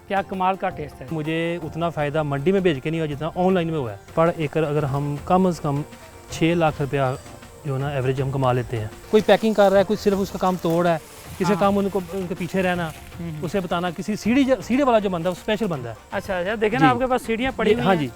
क्या कमाल का टेस्ट है। मुझे उतना फ़ायदा मंडी में बेच के नहीं हुआ जितना ऑनलाइन में हुआ है। पर एकड़ अगर हम कम से कम 6 लाख रुपया जो है ना एवरेज हम कमा लेते हैं। कोई पैकिंग कर रहा है, कोई सिर्फ उसका काम तोड़ है, किसी काम उनके पीछे रहना, उसे बताना, किसी सीढ़ी वाला जो बंदा है वो स्पेशल बंदा है। अच्छा देखें ना, आपके पास सीढ़ियाँ पड़ी हुई हैं। हाँ जी,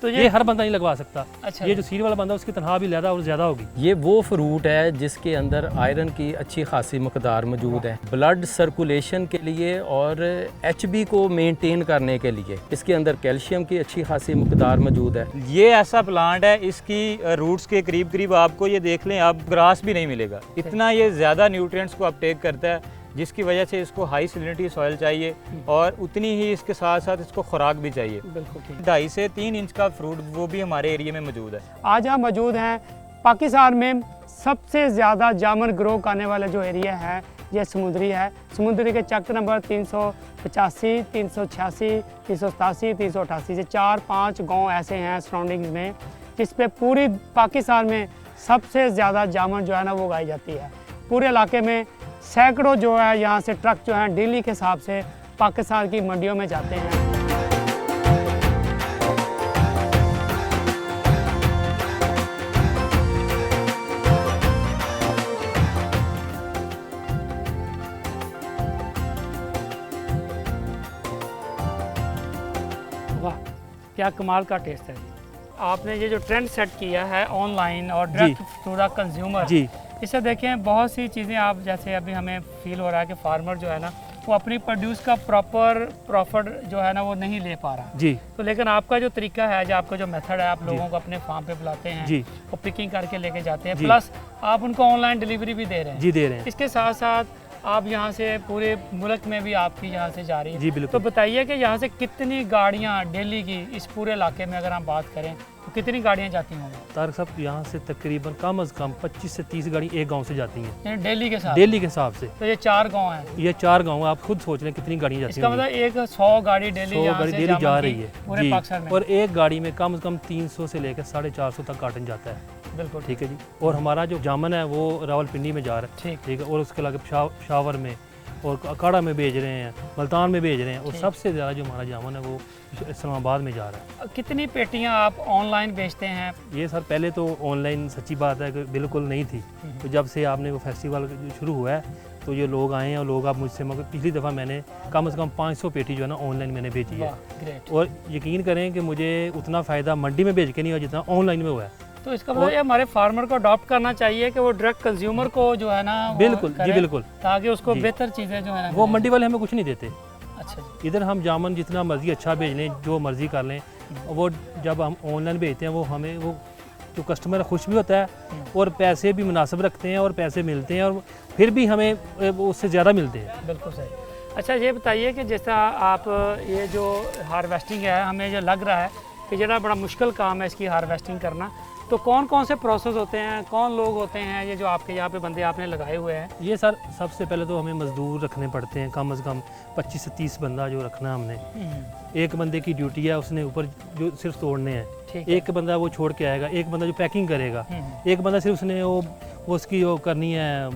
तो ये हर बंदा नहीं लगवा सकता। अच्छा, ये जो सीढ़ी वाला बंदा है उसकी तनख्वाह भी ज़्यादा और ज़्यादा होगी। ये वो फ्रूट है जिसके अंदर आयरन की अच्छी खासी मकदार मौजूद है, ब्लड सर्कुलेशन के लिए और HB को मेंटेन करने के लिए। इसके अंदर कैल्शियम की अच्छी खासी मकदार मौजूद है। ये ऐसा प्लांट है, इसकी रूट्स के करीब करीब आपको ये देख लें आप ग्रास भी नहीं मिलेगा, इतना ये ज़्यादा न्यूट्रिएंट्स को अपटेक करता है, जिसकी वजह से इसको हाई सैलिनिटी सॉइल चाहिए और उतनी ही इसके साथ साथ इसको खुराक भी चाहिए। बिल्कुल ठीक। 2.5 से 3 इंच का फ्रूट वो भी हमारे एरिया में मौजूद है। आज हम मौजूद हैं पाकिस्तान में सबसे ज़्यादा जामुन ग्रो करने वाला जो एरिया है ये समुद्री है। समुद्री के चक नंबर 385, 386, 387, 388 से 4-5 गांव ऐसे हैं सराउंडिंग्स में जिस पे पूरी पाकिस्तान में सबसे ज़्यादा जामुन जो है ना वो उगाई जाती है। पूरे इलाके में सैकड़ों जो है यहाँ से ट्रक जो हैं डेली के हिसाब से पाकिस्तान की मंडियों में जाते हैं। वाह, क्या कमाल का टेस्ट है। आपने ये जो ट्रेंड सेट किया है ऑनलाइन और डायरेक्ट टू द कंज्यूमर जी, इसे देखें बहुत सी चीज़ें आप जैसे अभी हमें फील हो रहा है कि फार्मर जो है ना वो अपनी प्रोड्यूस का प्रॉपर प्रॉफिट जो है ना वो नहीं ले पा रहा जी, तो लेकिन आपका जो तरीका है, जो आपका जो मेथड है, आप लोगों को अपने फार्म पे बुलाते हैं जी, वो पिकिंग करके लेके जाते हैं, जी। प्लस आप उनको ऑनलाइन डिलीवरी भी दे रहे हैं। जी दे रहे हैं। इसके साथ साथ आप यहाँ से पूरे मुल्क में भी आपकी यहाँ से जा रही है। जी तो बिल्कुल। बताइए कि यहाँ से कितनी गाड़ियाँ डेली की इस पूरे इलाके में अगर हम बात करें तो कितनी गाड़ियाँ जाती होंगी? तारक साहब यहाँ से तकरीबन कम से कम 25 से 30 गाड़ी एक गांव से जाती हैं यानी डेली के साथ? डेली के हिसाब से। तो ये 4 गाँव हैं। ये 4 गांव आप खुद सोच लें कितनी गाड़ियाँ जाती इसका हैं। मतलब एक 100 गाड़ी डेली 100 यहाँ गाड़ी से डेली जामुन जा की रही है पूरे जी। पाकिस्तान में। और एक गाड़ी में कम से कम 300 से लेकर 450 तक कार्टन जाता है। बिल्कुल ठीक है जी। और हमारा जो जामुन है वो रावलपिंडी में जा रहा है। ठीक है। और उसके अलावा शावर में और अखाड़ा में भेज रहे हैं, मुल्तान में भेज रहे हैं, और सबसे ज़्यादा जो हमारा जामुन है वो इस्लामाबाद में जा रहा है। कितनी पेटियां आप ऑनलाइन बेचते हैं? ये सर पहले तो ऑनलाइन सच्ची बात है कि बिल्कुल नहीं थी, तो जब से आपने वो फेस्टिवल शुरू हुआ है तो ये लोग आए हैं और लोग आप मुझसे, मगर पिछली दफ़ा मैंने कम से कम 500 पेटी जो है ना ऑनलाइन मैंने भेजी है। और यकीन करें कि मुझे उतना फ़ायदा मंडी में बेच के नहीं हुआ जितना ऑनलाइन में हुआ है। तो इसका मतलब ये हमारे फार्मर को अडॉप्ट करना चाहिए कि वो डायरेक्ट कंज्यूमर को जो है ना बिल्कुल जी बिल्कुल, ताकि उसको बेहतर चीज़ें जो है ना वो मंडी वाले हमें कुछ नहीं देते। अच्छा जी। इधर हम जामुन जितना मर्जी अच्छा भेज लें, जो मर्जी कर लें, वो जब हम ऑनलाइन भेजते हैं वो हमें वो जो कस्टमर खुश भी होता है और पैसे भी मुनासिब रखते हैं और पैसे मिलते हैं और फिर भी हमें उससे ज़्यादा मिलते हैं। बिल्कुल सही। अच्छा ये बताइए कि जैसा आप ये जो हार्वेस्टिंग है, हमें जो लग रहा है कि ज़रा बड़ा मुश्किल काम है इसकी हार्वेस्टिंग करना, तो कौन कौन से प्रोसेस होते हैं, कौन लोग होते हैं ये जो आपके यहाँ पे बंदे आपने लगाए हुए हैं? ये सर सबसे पहले तो हमें मज़दूर रखने पड़ते हैं, कम से कम 25 से 30 बंदा जो रखना है हमने। एक बंदे की ड्यूटी है, उसने ऊपर जो सिर्फ तोड़ने हैं, एक बंदा वो छोड़ के आएगा, एक बंदा जो पैकिंग करेगा, एक बंदा सिर्फ उसने वो उसकी वो करनी है,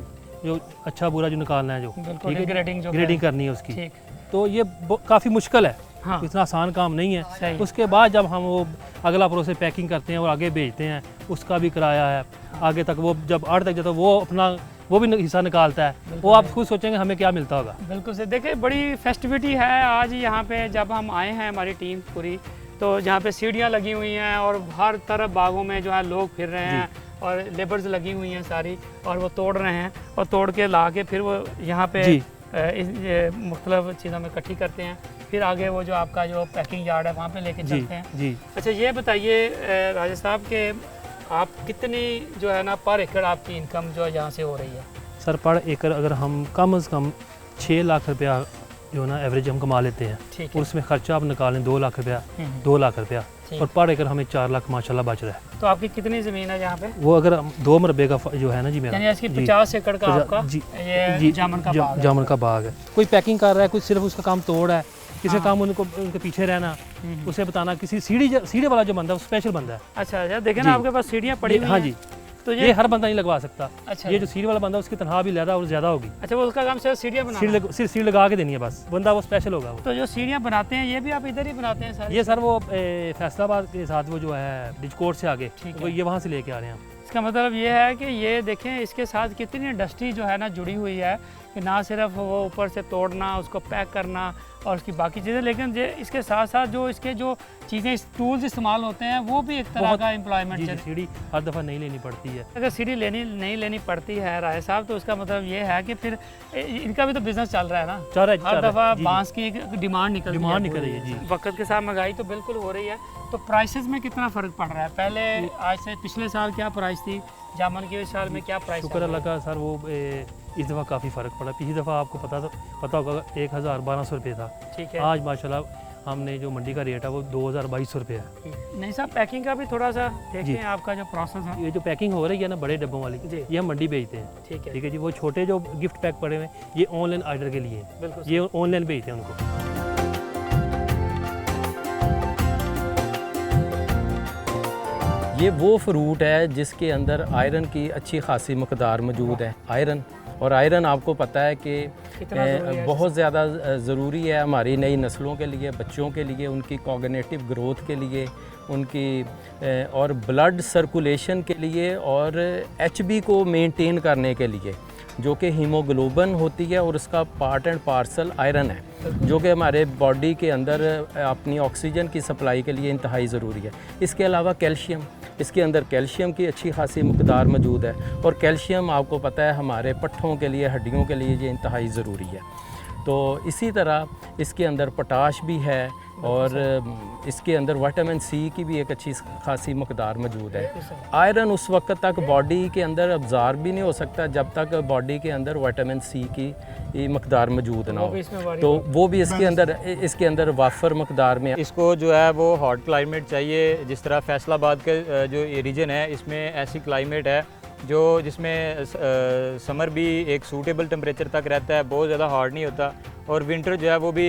जो अच्छा बुरा जो निकालना है, जो ग्रेडिंग करनी है उसकी। तो ये काफ़ी मुश्किल है। हाँ। इतना आसान काम नहीं है। उसके बाद जब हम वो अगला प्रोसेस पैकिंग करते हैं और आगे भेजते हैं, उसका भी किराया है। आगे तक वो जब आड़ तक जाता है वो अपना वो भी हिस्सा निकालता है। वो आप खुद सोचेंगे हमें क्या मिलता होगा। बिल्कुल से देखिए, बड़ी फेस्टिविटी है आज यहाँ पे। जब हम आए हैं हमारी टीम पूरी, तो जहाँ पे सीढ़ियाँ लगी हुई हैं और हर तरफ बागों में जो है लोग फिर रहे हैं और लेबर्स लगी हुई हैं सारी, और वो तोड़ रहे हैं और तोड़ के ला के फिर वो यहाँ पे मुख्तलिफ चीज़ों में इकट्ठी करते हैं, फिर आगे वो जो आपका जो पैकिंग यार्ड है वहाँ पे लेके चलते हैं। जी। अच्छा ये बताइए राजेश साहब के आप कितनी जो है ना पर एकड़ आपकी इनकम जो है यहाँ से हो रही है? सर पर एकड़ अगर हम कम से कम 6 लाख रुपया जो है ना एवरेज हम कमा लेते हैं, और उसमें खर्चा आप निकालें 2 लाख रुपया, 2 लाख रुपया, और पर एकड़ हमें 4 लाख माशाल्लाह बच रहा है। तो आपकी कितनी ज़मीन है यहाँ पे? वो अगर 2 मरबे का जो है ना जी मेरा, यानी इसकी 50 एकड़ का आपका ये जामुन का बाग है। जामुन का बाग है। कोई पैकिंग कर रहा है, कोई सिर्फ उसका काम तोड़ है, किसी काम उनके पीछे रहना, उसे बताना, किसी सीढ़ी वाला जो बंदा है वो स्पेशल बंदा है। अच्छा देखें ना, आपके पास सीढ़ियाँ पड़ी हुई हैं। हाँ जी, तो ये हर बंदा नहीं लगवा सकता। अच्छा, ये जो सीढ़ी वाला बंदा उसकी तनख्वाह भी ज़्यादा और ज़्यादा होगी। अच्छा, वो उसका काम सिर्फ सीढ़ियाँ बनाना है। सिर्फ सीढ़ी लगा के देनी है बस, बंदा वो स्पेशल होगा वो। तो जो सीढ़ियाँ बनाते हैं ये भी आप इधर ही बनाते हैं सारी? ये सर वो फैसलाबाद के साथ वो जो है डिजकोर्ट से आगे, ठीक वो है। ये वहाँ से लेके आ रहे हैं हम। इसका मतलब ये है कि ये देखें इसके साथ कितनी इंडस्ट्री जो है ना जुड़ी हुई है कि ना सिर्फ वो ऊपर से तोड़ना, उसको पैक करना और उसकी बाकी चीज़ें, लेकिन ये इसके साथ साथ जो इसके जो चीज़ें टूल्स इस्तेमाल होते हैं वो भी एक तरह का एम्प्लॉयमेंट है। सीढ़ी हर दफ़ा नहीं लेनी पड़ती है। अगर सीढ़ी नहीं लेनी पड़ती है राय साहब, तो उसका मतलब ये है कि फिर इनका भी तो बिजनेस चल रहा है ना। हर दफ़ा बांस की एक डिमांड निकल रही है जी। वक्त के साथ महंगाई तो बिल्कुल हो रही है। तो प्राइसेस में कितना फ़र्क पड़ रहा है? पहले आज से पिछले साल क्या प्राइस थी जामुन की, इस साल में क्या प्राइस? शुक्र अल्लाह का सर, वो इस दफ़ा काफ़ी फ़र्क पड़ा। पिछली दफ़ा आपको पता होगा 1012 रुपये था। ठीक है। आज माशाल्लाह हमने जो मंडी का रेट है वो 2200 रुपये है। नहीं साहब, पैकिंग का भी थोड़ा सा देखते हैं आपका जो प्रोसेस है। ये जो पैकिंग हो रही है ना बड़े डब्बों वाली, ये हम मंडी भेजते हैं। ठीक है, ठीक है जी। वो छोटे जो गिफ्ट पैक पड़े हुए हैं ये ऑनलाइन ऑर्डर के लिए, बिल्कुल ये ऑनलाइन भेजते हैं उनको। ये वो फ्रूट है जिसके अंदर आयरन की अच्छी खासी मकदार मौजूद है। आयरन आपको पता है कि बहुत ज़्यादा ज़रूरी है हमारी नई नस्लों के लिए, बच्चों के लिए, उनकी कॉग्निटिव ग्रोथ के लिए, उनकी और ब्लड सर्कुलेशन के लिए और एचबी को मेंटेन करने के लिए, जो कि हीमोग्लोबिन होती है और उसका पार्ट एंड पार्सल आयरन है, जो कि हमारे बॉडी के अंदर अपनी ऑक्सीजन की सप्लाई के लिए इंतहाई ज़रूरी है। इसके अलावा कैल्शियम, इसके अंदर कैल्शियम की अच्छी खासी मकदार मौजूद है और कैल्शियम आपको पता है हमारे पट्ठों के लिए, हड्डियों के लिए ये इंतहाई ज़रूरी है। तो इसी तरह इसके अंदर पोटाश भी है और इसके अंदर विटामिन सी की भी एक अच्छी खासी मकदार मौजूद है। आयरन उस वक्त तक बॉडी के अंदर अब्ज़ॉर्ब भी नहीं हो सकता जब तक बॉडी के अंदर विटामिन सी की मकदार मौजूद ना हो, तो वो भी इसके अंदर वाफर मकदार में। इसको जो है वो हॉट क्लाइमेट चाहिए, जिस तरह फैसलाबाद के जो रीजन है इसमें ऐसी क्लाइमेट है जिसमें समर भी एक सूटेबल टेम्परेचर तक रहता है, बहुत ज़्यादा हार्ड नहीं होता, और विंटर जो है वो भी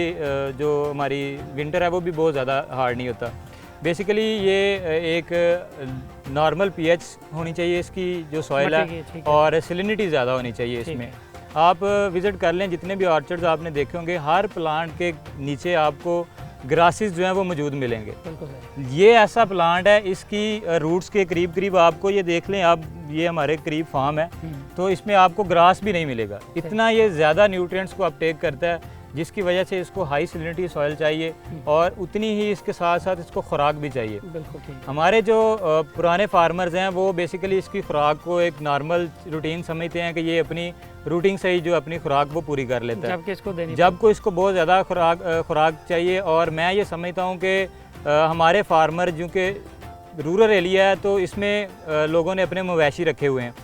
जो हमारी विंटर है वो भी बहुत ज़्यादा हार्ड नहीं होता। बेसिकली ये एक नॉर्मल पीएच होनी चाहिए इसकी जो सॉइल है, और सैलिनिटी ज़्यादा होनी चाहिए इसमें। आप विज़िट कर लें, जितने भी ऑर्चर्ड्स आपने देखे होंगे, हर प्लांट के नीचे आपको ग्रासेस जो हैं वो मौजूद मिलेंगे। ये ऐसा प्लांट है, इसकी रूट्स के करीब करीब आपको ये देख लें आप, ये हमारे करीब फार्म है, तो इसमें आपको ग्रास भी नहीं मिलेगा, इतना ये ज़्यादा न्यूट्रिएंट्स को अपटेक करता है, जिसकी वजह से इसको हाई सैलिनिटी सॉइल चाहिए और उतनी ही इसके साथ साथ इसको खुराक भी चाहिए। बिल्कुल ठीक। हमारे जो पुराने फार्मर्स हैं वो बेसिकली इसकी खुराक को एक नॉर्मल रूटीन समझते हैं कि ये अपनी रूटीन से ही जो अपनी खुराक वो पूरी कर लेता है, जबकि इसको बहुत ज़्यादा खुराक चाहिए। और मैं ये समझता हूँ कि हमारे फार्मर जो कि रूरल एरिया है, तो इसमें लोगों ने अपने मवेशी रखे हुए हैं,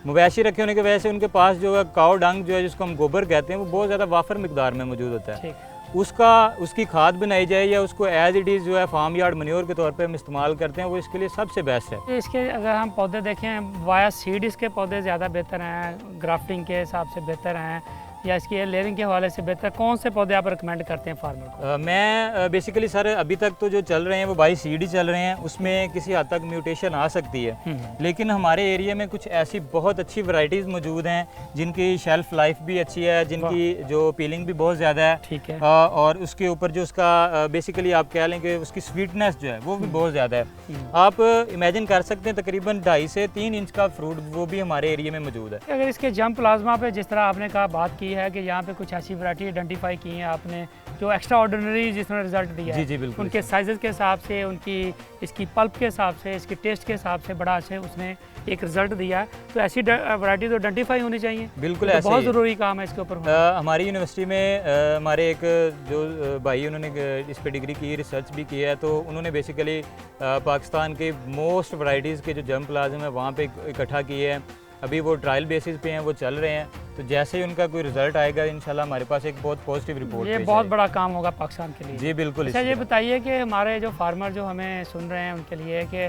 मवेशी रखे होने की वजह से उनके पास जो है काऊ डंग जो है, जिसको हम गोबर कहते हैं, वो बहुत ज़्यादा वाफर मिकदार में मौजूद होता है। उसकी खाद बनाई जाए या उसको एज इट इज़ जो है फार्म यार्ड मन्योर के तौर पे हम इस्तेमाल करते हैं, वो इसके लिए सबसे बेस्ट है। इसके अगर हम पौधे देखें, वाया सीड इसके पौधे ज़्यादा बेहतर हैं, ग्राफ्टिंग के हिसाब से बेहतर हैं, या इसकी लेयरिंग के हवाले से बेहतर, कौन से पौधे आप रिकमेंड करते हैं फार्मर को? मैं बेसिकली सर अभी तक तो जो चल रहे हैं वो बाई सीड ही चल रहे हैं, उसमें किसी हद तक म्यूटेशन आ सकती है, लेकिन हमारे एरिया में कुछ ऐसी बहुत अच्छी वैरायटीज़ मौजूद हैं जिनकी शेल्फ लाइफ भी अच्छी है, जिनकी जो पीलिंग भी बहुत ज़्यादा है। ठीक है। और उसके ऊपर जो उसका बेसिकली आप कह लें कि उसकी स्वीटनेस जो है वो भी बहुत ज़्यादा है। आप इमेजिन कर सकते हैं तकरीबन 2.5 से 3 इंच का फ्रूट वो भी हमारे एरिया में मौजूद है। अगर इसके जम प्लाज्मा पे जिस तरह आपने कहा बात की है कि यहाँ पे कुछ ऐसी वैरायटी आइडेंटिफाई की है आपने जो एक्स्ट्रा ऑर्डिनरी जिसने रिजल्ट दिया है, जी बिल्कुल, उनके साइजेस के हिसाब से, उनकी इसकी पल्प के हिसाब से, इसकी टेस्ट के हिसाब से बड़ा अच्छे उसने एक रिजल्ट दिया है, तो ऐसी वैरायटी तो आइडेंटिफाई होनी चाहिए। बिल्कुल, तो ऐसे बहुत ज़रूरी काम है इसके ऊपर। हमारी यूनिवर्सिटी में हमारे एक जो भाई उन्होंने इस पर डिग्री की, रिसर्च भी की है, तो उन्होंने बेसिकली पाकिस्तान के मोस्ट वैरायटीज़ के जो जम प्लाज्म है वहाँ पे इकट्ठा किए हैं। अभी वो ट्रायल बेसिस पे हैं, वो चल रहे हैं, तो जैसे ही उनका कोई रिजल्ट आएगा इंशाल्लाह हमारे पास एक बहुत पॉजिटिव रिपोर्ट, ये बहुत बड़ा काम होगा पाकिस्तान के लिए। जी बिल्कुल। अच्छा ये बताइए कि हमारे जो फार्मर जो हमें सुन रहे हैं उनके लिए कि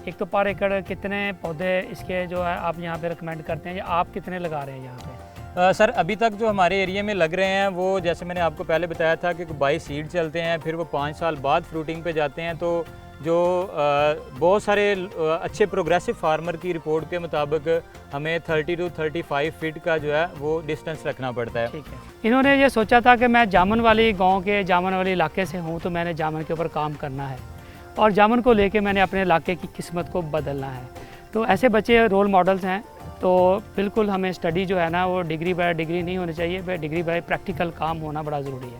एक तो पर एकड़ कितने पौधे इसके जो है आप यहाँ पे रिकमेंड करते हैं, या आप कितने लगा रहे हैं यहाँ पे? सर अभी तक जो हमारे एरिया में लग रहे हैं वो जैसे मैंने आपको पहले बताया था कि बाई सीड चलते हैं, फिर वो 5 साल बाद फ्रूटिंग पे जाते हैं, तो जो बहुत सारे अच्छे प्रोग्रेसिव फार्मर की रिपोर्ट के मुताबिक हमें 30 to 35 फीट का जो है वो डिस्टेंस रखना पड़ता है। ठीक है। इन्होंने ये सोचा था कि मैं जामन वाली गांव के जामन वाले इलाके से हूँ, तो मैंने जामन के ऊपर काम करना है और जामन को लेके मैंने अपने इलाके की किस्मत को बदलना है। तो ऐसे बच्चे रोल मॉडल्स हैं। तो बिल्कुल हमें स्टडी जो है ना वो डिग्री बाय डिग्री नहीं होनी चाहिए, डिग्री बाय प्रैक्टिकल काम होना बड़ा ज़रूरी है।